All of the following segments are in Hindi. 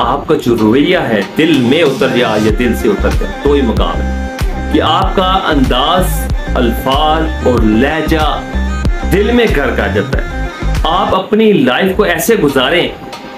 आपका जो रवैया है दिल में उतर जाए या दिल से उतर जाए तो ही मकाम है कि आपका अंदाज, अल्फाज और लहजा दिल में घर का जाता है। आप अपनी लाइफ को ऐसे गुजारें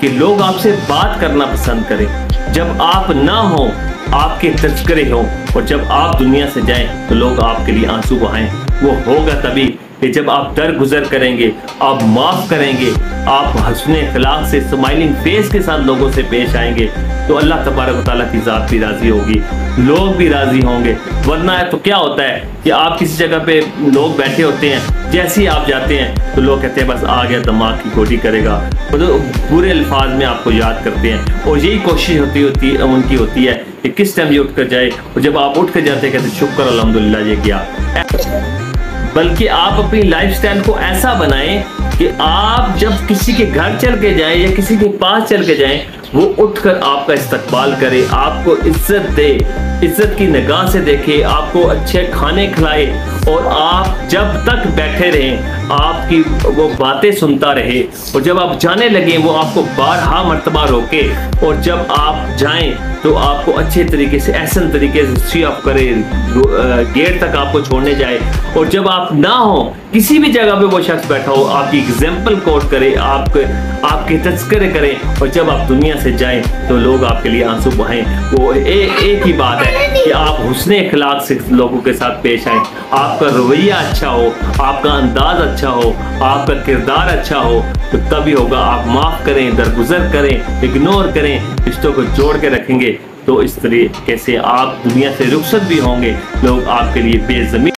कि लोग आपसे बात करना पसंद करें। जब आप ना हो आपके तस्करे हो और जब आप दुनिया से जाएं तो लोग आपके लिए आंसू बहाएं। वो होगा तभी कि जब आप दर गुजर करेंगे, आप माफ करेंगे, आप हस्ने अखलाक से स्माइलिंग फेस के साथ लोगों से पेश आएंगे तो अल्लाह तबारक व तआला की ज़ात भी राजी होगी, लोग भी राजी होंगे। वरना तो क्या होता है कि आप किसी जगह पे लोग बैठे होते हैं, जैसे ही आप जाते हैं तो लोग कहते हैं बस आ गया दिमाग की गोटी करेगा, तो बुरे अल्फाज में आपको याद करते हैं। और यही कोशिश उनकी होती है कि किस टाइम ये उठ कर जाए, और जब आप उठ कर जाते हैं कहते शुक्र अल्हम्दुलिल्लाह ये गया। बल्कि आप अपनी लाइफस्टाइल को ऐसा बनाएं कि आप जब किसी के घर चल के जाएं या किसी के पास चल के जाएं वो उठकर आपका इस्तकबाल करे, आपको इज्जत दे, इज्जत की निगाह से देखे, आपको अच्छे खाने खिलाए और आप जब तक बैठे रहें आपकी वो बातें सुनता रहे, और जब आप जाने लगे वो आपको बारहा मर्तबा रोके, और जब आप जाएं तो आपको अच्छे तरीके से एहसन तरीके से सी ऑफ करे, गेट तक आपको छोड़ने जाए। और जब आप ना हो किसी भी जगह पे वो शख्स बैठा हो आपकी एग्जाम्पल कोट करे, आपके तस्करे करें, और जब आप दुनिया से जाएं तो लोग आपके लिए आंसू बहाएं। वो एक ही बात है कि आप हुस्ने अखलाक से लोगों के साथ पेश आएं, आपका रवैया अच्छा हो, आपका अंदाज अच्छा हो, आपका किरदार अच्छा हो, तो तभी होगा। आप माफ करें, दरगुजर करें, इग्नोर करें, रिश्तों को जोड़ के रखेंगे तो इस तरीके से आप दुनिया से रुखसत भी होंगे, लोग आपके लिए बेज़मीन